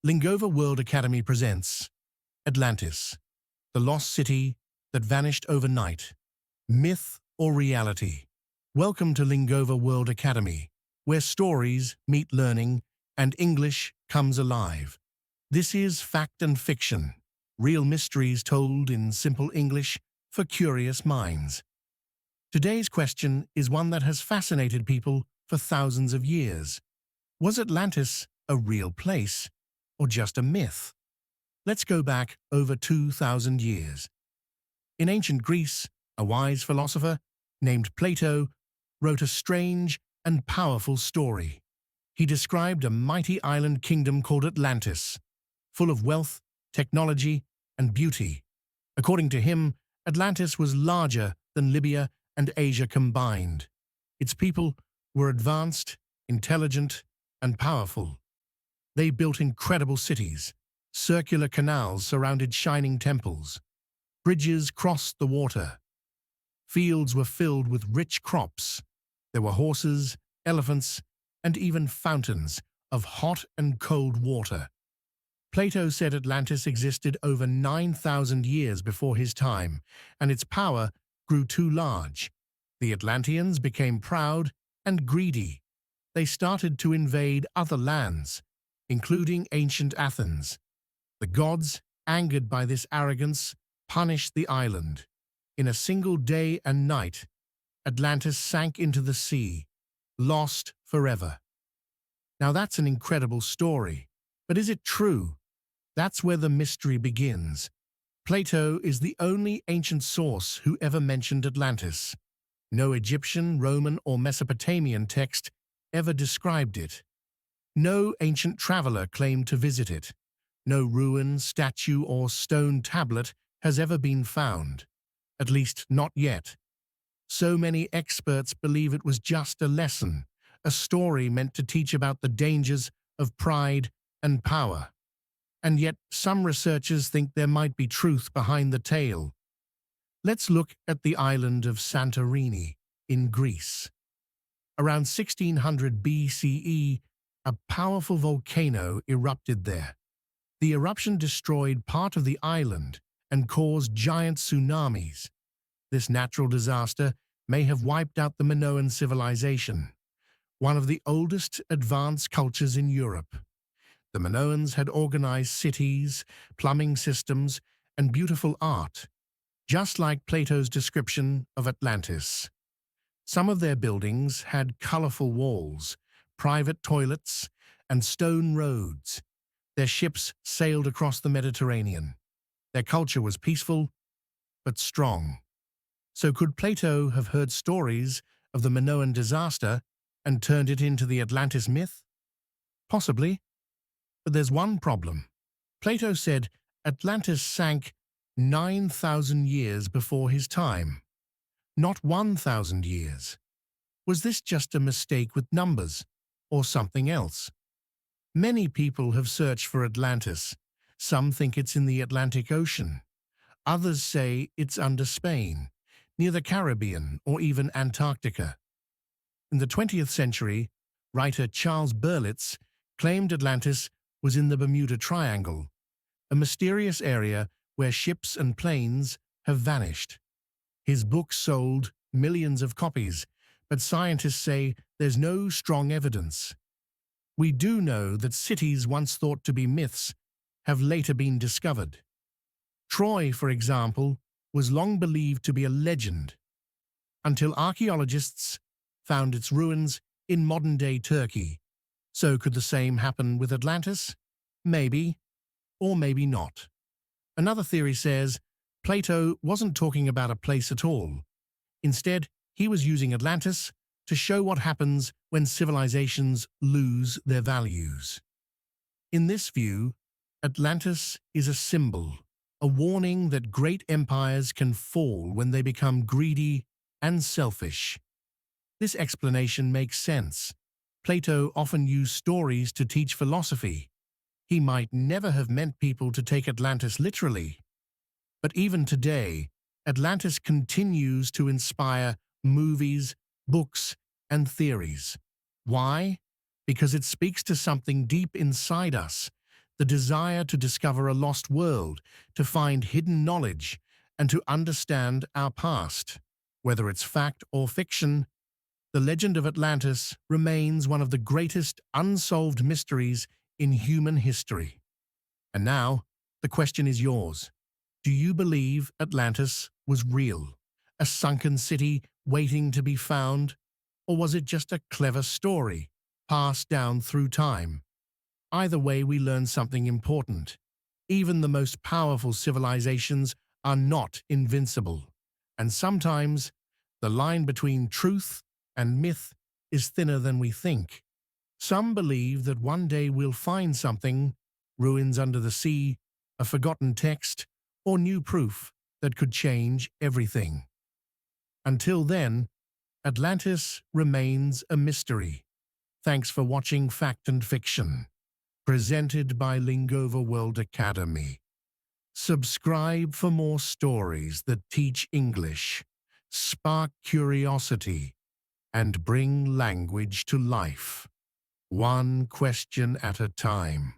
Lingova World Academy presents Atlantis, the lost city that vanished overnight. Myth or reality? Welcome to Lingova World Academy, where stories meet learning and English comes alive. This is fact and fiction, real mysteries told in simple English for curious minds. Today's question is one that has fascinated people for thousands of years. Was Atlantis a real place or just a myth? Let's go back over 2,000 years. In ancient Greece, a wise philosopher named Plato wrote a strange and powerful story. He described a mighty island kingdom called Atlantis, full of wealth, technology, and beauty. According to him, Atlantis was larger than Libya and Asia combined. Its people were advanced, intelligent, and powerful. They built incredible cities. Circular canals surrounded shining temples. Bridges crossed the water. Fields were filled with rich crops. There were horses, elephants, and even fountains of hot and cold water. Plato said Atlantis existed over 9,000 years before his time, and its power grew too large. The Atlanteans became proud and greedy. They started to invade other lands, including ancient Athens. The gods, angered by this arrogance, punished the island. In a single day and night, Atlantis sank into the sea, lost forever. Now that's an incredible story, but is it true? That's where the mystery begins. Plato is the only ancient source who ever mentioned Atlantis. No Egyptian, Roman, or Mesopotamian text ever described it. No ancient traveler claimed to visit it. No ruin, statue, or stone tablet has ever been found. At least not yet. So many experts believe it was just a lesson, a story meant to teach about the dangers of pride and power. And yet some researchers think there might be truth behind the tale. Let's look at the island of Santorini in Greece. Around 1600 BCE, a powerful volcano erupted there. The eruption destroyed part of the island and caused giant tsunamis. This natural disaster may have wiped out the Minoan civilization, one of the oldest advanced cultures in Europe. The Minoans had organized cities, plumbing systems, and beautiful art, just like Plato's description of Atlantis. Some of their buildings had colorful walls, private toilets, and stone roads. Their ships sailed across the Mediterranean. Their culture was peaceful, but strong. So could Plato have heard stories of the Minoan disaster and turned it into the Atlantis myth? Possibly. But there's one problem. Plato said Atlantis sank 9,000 years before his time, not 1,000 years. Was this just a mistake with numbers, or something else? Many people have searched for Atlantis. Some think it's in the Atlantic Ocean. Others say it's under Spain, near the Caribbean, or even Antarctica. In the 20th century, writer Charles Berlitz claimed Atlantis was in the Bermuda Triangle, a mysterious area where ships and planes have vanished. His book sold millions of copies, but scientists say there's no strong evidence. We do know that cities once thought to be myths have later been discovered. Troy, for example, was long believed to be a legend, until archaeologists found its ruins in modern-day Turkey. So could the same happen with Atlantis? Maybe, or maybe not. Another theory says Plato wasn't talking about a place at all. Instead, he was using Atlantis to show what happens when civilizations lose their values. In this view, Atlantis is a symbol, a warning that great empires can fall when they become greedy and selfish. This explanation makes sense. Plato often used stories to teach philosophy. He might never have meant people to take Atlantis literally. But even today, Atlantis continues to inspire movies, books, and theories. Why? Because it speaks to something deep inside us, the desire to discover a lost world, to find hidden knowledge, and to understand our past. Whether it's fact or fiction, the legend of Atlantis remains one of the greatest unsolved mysteries in human history. And now, the question is yours. Do you believe Atlantis was real, a sunken city waiting to be found? Or was it just a clever story, passed down through time? Either way, we learn something important. Even the most powerful civilizations are not invincible. And sometimes, the line between truth and myth is thinner than we think. Some believe that one day we'll find something, ruins under the sea, a forgotten text, or new proof that could change everything. Until then, Atlantis remains a mystery. Thanks for watching Fact and Fiction, presented by Lingova World Academy. Subscribe for more stories that teach English, spark curiosity, and bring language to life, one question at a time.